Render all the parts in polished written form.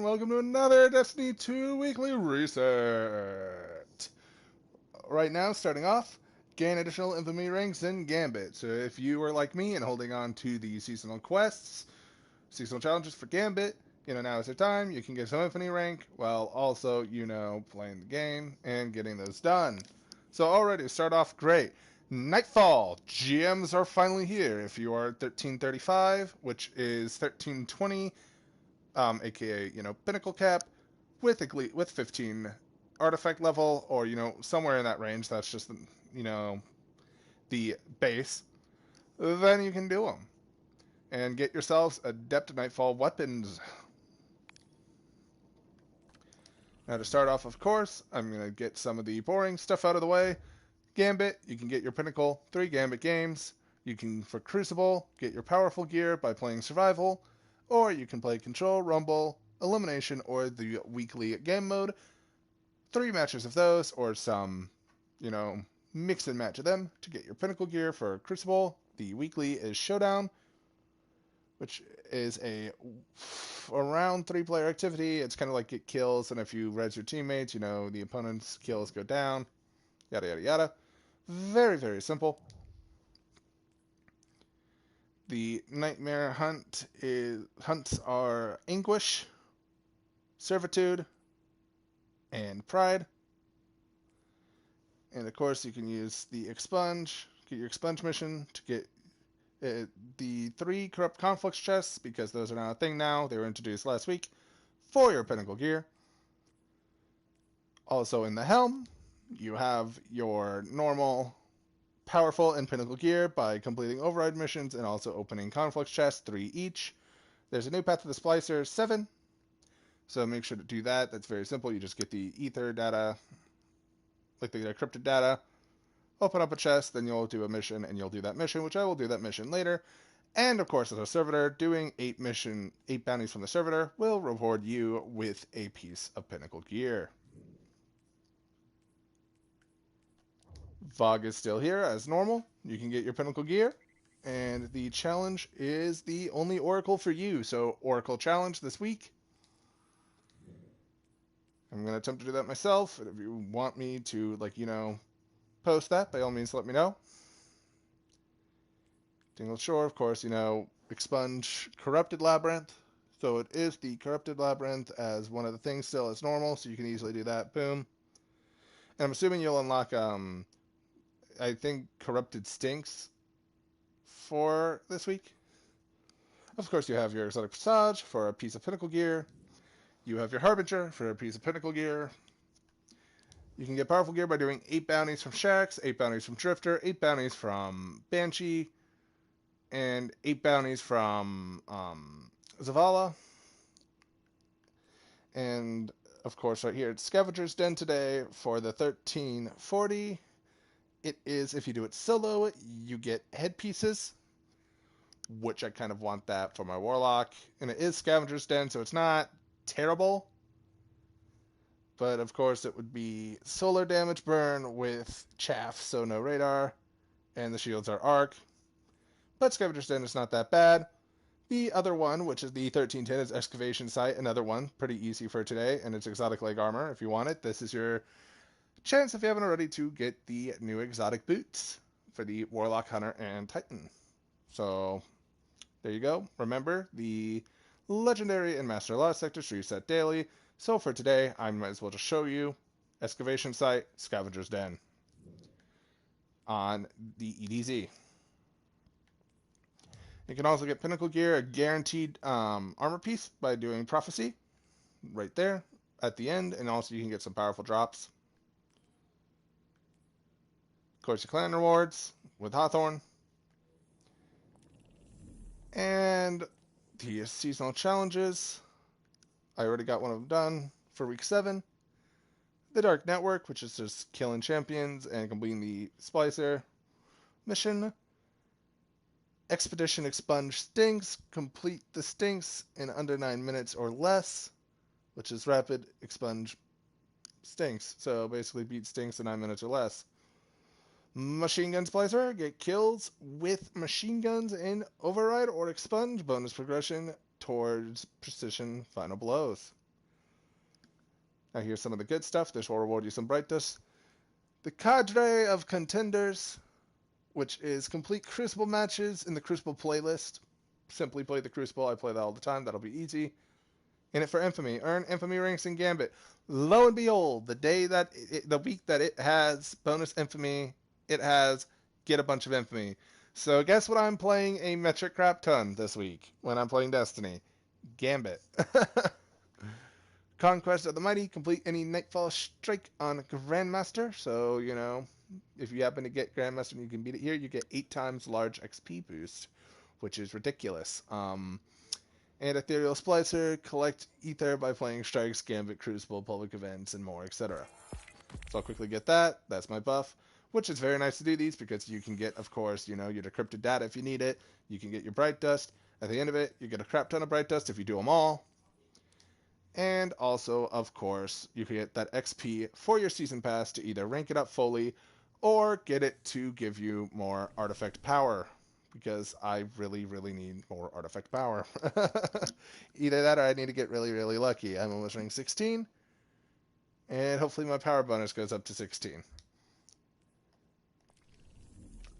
and welcome to another Destiny 2 Weekly Reset. Right now, starting off, gain additional infamy ranks in Gambit. So if you are like me and holding on to the seasonal quests, seasonal challenges for Gambit, now is your time. You can get some infamy rank while also, playing the game and getting those done. So already, start off great. Nightfall. GMs are finally here. If you are 1335, which is 1320, aka pinnacle cap, with 15 artifact level, or somewhere in that range. That's just the base. Then you can do them and get yourselves Adept Nightfall weapons. Now to start off, of course, I'm gonna get some of the boring stuff out of the way. Gambit, you can get your pinnacle 3 Gambit games. You can, for Crucible, get your powerful gear by playing Survival, or you can play Control, Rumble, Elimination, or the weekly game mode. 3 matches of those, or some, mix and match of them to get your pinnacle gear for Crucible. The weekly is Showdown, which is around 3-player activity. It's kind of like get kills, and if you res your teammates, the opponent's kills go down, yada yada yada. Very, very simple. The Nightmare hunts are Anguish, Servitude, and Pride. And of course, you can use the Expunge, get your Expunge mission to get the 3 Corrupt Conflicts chests, because those are not a thing now. They were introduced last week for your pinnacle gear. Also in the Helm, you have your normal, powerful, and pinnacle gear by completing override missions and also opening conflicts chests, 3 each. There's a new path to the Splicer, 7. So make sure to do that. That's very simple. You just get the ether data, like the encrypted data, open up a chest, then you'll do a mission, and you'll do that mission, which I will do that mission later. And of course, as a servitor, doing 8 bounties from the servitor will reward you with a piece of pinnacle gear. VOG is still here as normal. You can get your pinnacle gear, and the challenge is the only Oracle for you. So Oracle challenge this week. I'm going to attempt to do that myself, and if you want me to, post that, by all means let me know. Dingle Shore, of course, Expunge Corrupted Labyrinth. So it is the Corrupted Labyrinth as one of the things still as normal, so you can easily do that. Boom. And I'm assuming you'll unlock, I think, Corrupted Stinks for this week. Of course, you have your Exotic Passage for a piece of pinnacle gear. You have your Harbinger for a piece of pinnacle gear. You can get powerful gear by doing 8 bounties from Shax, 8 bounties from Drifter, 8 bounties from Banshee, and 8 bounties from Zavala. And, of course, right here, it's Scavenger's Den today for the 1340. It is, if you do it solo, you get headpieces, which I kind of want that for my Warlock. And it is Scavenger's Den, so it's not terrible. But, of course, it would be solar damage burn with chaff, so no radar. And the shields are arc. But Scavenger's Den is not that bad. The other one, which is the 1310, is Excavation Site. Another one, pretty easy for today. And it's Exotic Leg Armor, if you want it. This is your chance, if you haven't already, to get the new exotic boots for the Warlock, Hunter, and Titan. So, there you go. Remember, the Legendary and Master Law sectors reset daily. So for today, I might as well just show you Excavation Site, Scavenger's Den on the EDZ. You can also get Pinnacle Gear, a guaranteed armor piece, by doing Prophecy right there at the end, and also you can get some powerful drops. Of course, your clan rewards with Hawthorne. And the seasonal challenges. I already got one of them done for week 7. The Dark Network, which is just killing champions and completing the Splicer mission. Expedition Expunge Stinks. Complete the Stinks in under 9 minutes or less, which is Rapid Expunge Stinks. So basically beat Stinks in 9 minutes or less. Machine Gun Splicer, get kills with machine guns in Override or Expunge, bonus progression towards precision final blows. Now here's some of the good stuff. This will reward you some Bright Dust. The Cadre of Contenders, which is complete Crucible matches in the Crucible playlist. Simply play the Crucible. I play that all the time. That'll be easy. In it for Infamy. Earn Infamy ranks in Gambit. Lo and behold, the week that it has bonus Infamy, it has get a bunch of Infamy. So guess what I'm playing a metric crap ton this week when I'm playing Destiny? Gambit. Conquest of the Mighty. Complete any Nightfall strike on Grandmaster. So, you know, if you happen to get Grandmaster and you can beat it here, you get 8 times large XP boost, which is ridiculous. And Ethereal Splicer, collect ether by playing strikes, Gambit, Crucible, public events, and more, etc. So I'll quickly get that. That's my buff, which is very nice to do these because you can get, of course, you know, your decrypted data if you need it. You can get your Bright Dust. At the end of it, you get a crap ton of Bright Dust if you do them all. And also, of course, you can get that XP for your Season Pass to either rank it up fully or get it to give you more artifact power, because I really, really need more artifact power. Either that or I need to get really, really lucky. I'm almost rank 16, and hopefully my power bonus goes up to 16.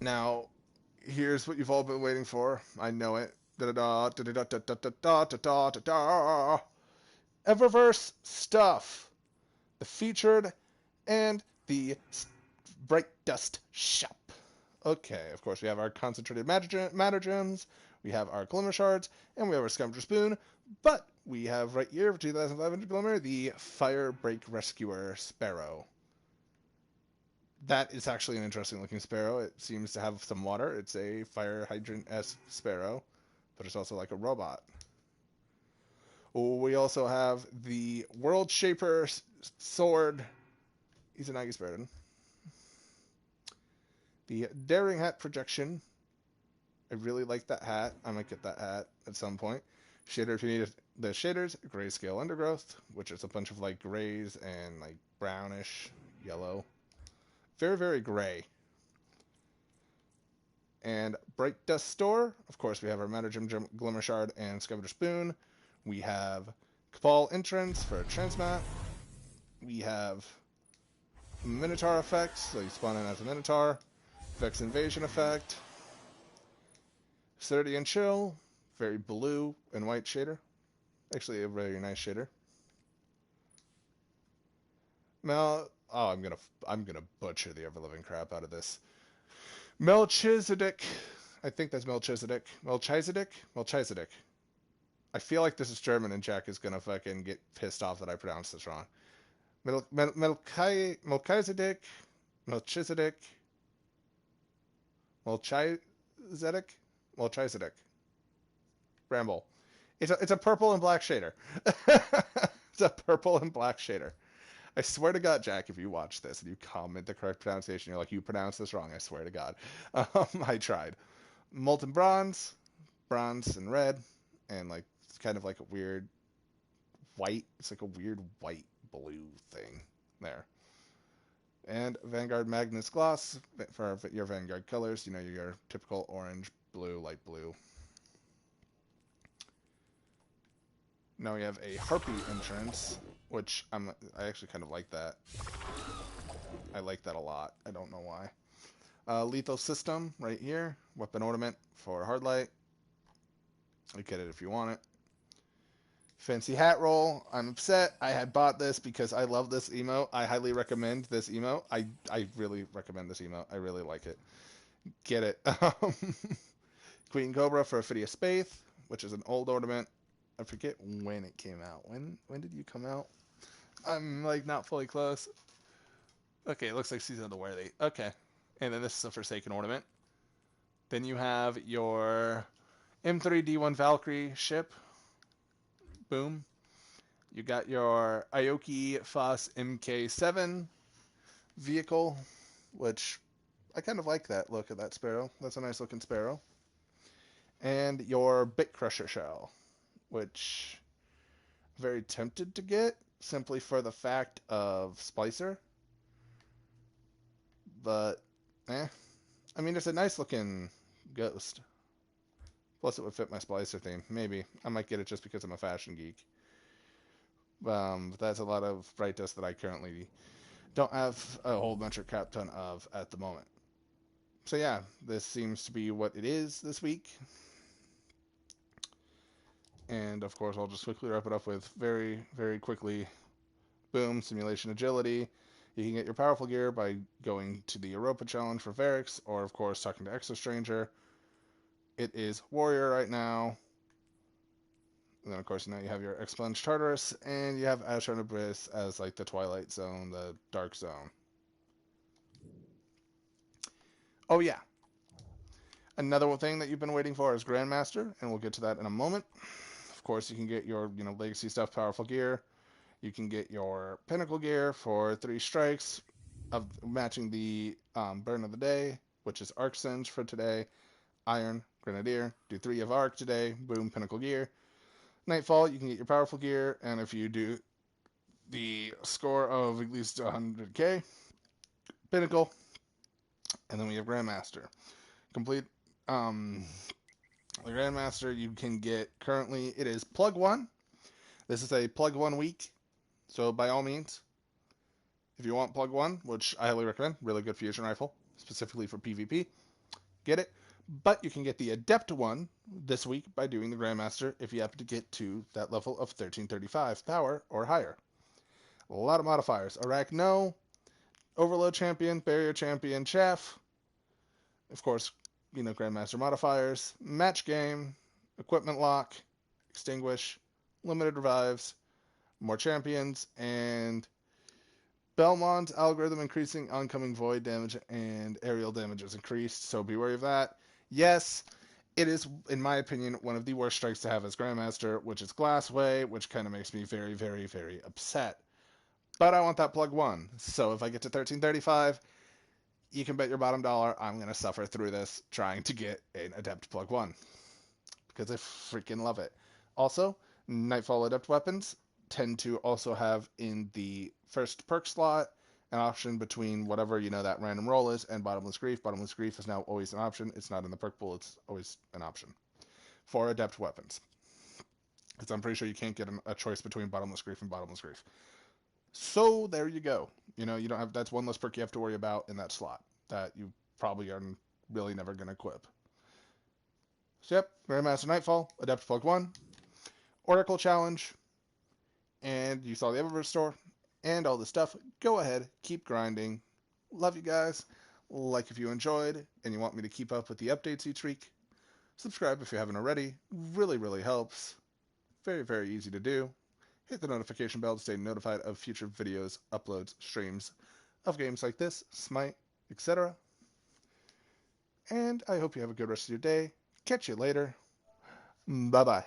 Now, here's what you've all been waiting for. I know it. Eververse stuff. The featured and the Bright Dust shop. Okay, of course we have our concentrated matter gems, we have our glimmer shards, and we have our scavenger spoon, but we have right here for 2,500 glimmer the Firebreak Rescuer Sparrow. That is actually an interesting looking sparrow. It seems to have some water. It's a fire hydrant-esque sparrow, but it's also like a robot. We also have the WORLDSHAPER sword. He's an Aegis-Burden. The Daring Hat projection. I really like that hat. I might get that hat at some point. Shader if you need it. The shaders, Grayscale Undergrowth, which is a bunch of like grays and like brownish yellow. Very, very gray. And Bright Dust Store. Of course, we have our Matter Gem, Glimmer Shard, and Scavenger Spoon. We have CABAL Entrance for a Transmat. We have Minotaur effect, so you spawn in as a Minotaur. Vex Invasion effect. Acidity and Chill. Very blue and white shader. Actually, a very nice shader. I'm gonna butcher the ever-living crap out of this. Melchizedek. I think that's Melchizedek. Melchizedek. I feel like this is German and Jack is gonna fucking get pissed off that I pronounced this wrong. Melchizedek. Bramble. It's a purple and black shader. It's a purple and black shader. I swear to God, Jack, if you watch this and you comment the correct pronunciation, you're like, you pronounced this wrong, I swear to God. I tried. Molten bronze and red, and like it's kind of like a weird white. It's like a weird white blue thing there. And Vanguard Magnus gloss for your Vanguard colors. You know, your typical orange, blue, light blue. Now we have a Harpy entrance, which I actually kind of like that. I like that a lot. I don't know why. Lethal system right here. Weapon ornament for hard light. You get it if you want it. Fancy hat roll. I'm upset. I had bought this because I love this emote. I highly recommend this emote. I really recommend this emote. I really like it. Get it. Queen Cobra for Ophidia Spaith, which is an old ornament. I forget when it came out. When did you come out? I'm like not fully close. Okay, it looks like Season of the Worthy. Okay. And then this is a Forsaken ornament. Then you have your M3D1 Valkyrie ship. Boom. You got your AOKI FAAS MK7 vehicle, which I kind of like that look of that sparrow. That's a nice looking sparrow. And your BitCrusher shell, which I'm very tempted to get simply for the fact of Splicer. But, I mean, it's a nice looking ghost. Plus, it would fit my Splicer theme. Maybe. I might get it just because I'm a fashion geek. That's a lot of bright dust that I currently don't have a whole bunch of crap ton of at the moment. So yeah, this seems to be what it is this week. And of course, I'll just quickly wrap it up with very, very quickly. Boom, simulation agility. You can get your powerful gear by going to the Europa challenge for Varix, or of course talking to Exo Stranger. It is Warrior right now. And then of course now you have your Expunged Tartarus, and you have Ashran Abyss as like the Twilight Zone, the Dark Zone. Oh yeah, another thing that you've been waiting for is Grandmaster, and we'll get to that in a moment. Of course, you can get your legacy stuff, powerful gear. You can get your pinnacle gear for 3 strikes of matching the burn of the day, which is Arc Singe for today. Iron, Grenadier, do 3 of Arc today, boom, pinnacle gear. Nightfall, you can get your powerful gear, and if you do the score of at least 100k, pinnacle. And then we have Grandmaster. Complete the Grandmaster you can get currently, it is plug 1. This is a plug 1 week, so by all means, if you want plug 1, which I highly recommend, really good fusion rifle, specifically for PvP, get it. But you can get the Adept one this week by doing the Grandmaster if you happen to get to that level of 1335 power or higher. A lot of modifiers. Arachno, Overload Champion, Barrier Champion, Chaff. Of course, Grandmaster modifiers. Match Game, Equipment Lock, Extinguish, Limited Revives, more champions, and Belmont's algorithm increasing oncoming void damage and aerial damage is increased, so be wary of that. Yes, it is, in my opinion, one of the worst strikes to have as Grandmaster, which is Glassway, which kind of makes me very, very, very upset. But I want that plug 1, so if I get to 1335, you can bet your bottom dollar I'm going to suffer through this trying to get an Adept plug 1, because I freaking love it. Also, Nightfall Adept weapons tend to also have in the first perk slot an option between whatever that random roll is and Bottomless Grief. Bottomless Grief is now always an option. It's not in the perk pool. It's always an option for Adept weapons. Because I'm pretty sure you can't get a choice between Bottomless Grief and Bottomless Grief. So there you go. You don't have, that's one less perk you have to worry about in that slot that you probably are really never going to equip. So yep, Grandmaster Nightfall, Adept plug 1, Oracle Challenge, and you saw the Eververse store, and all this stuff. Go ahead, keep grinding. Love you guys. Like if you enjoyed, and you want me to keep up with the updates each week. Subscribe if you haven't already. Really, really helps. Very, very easy to do. Hit the notification bell to stay notified of future videos, uploads, streams of games like this, Smite, etc. And I hope you have a good rest of your day. Catch you later. Bye-bye.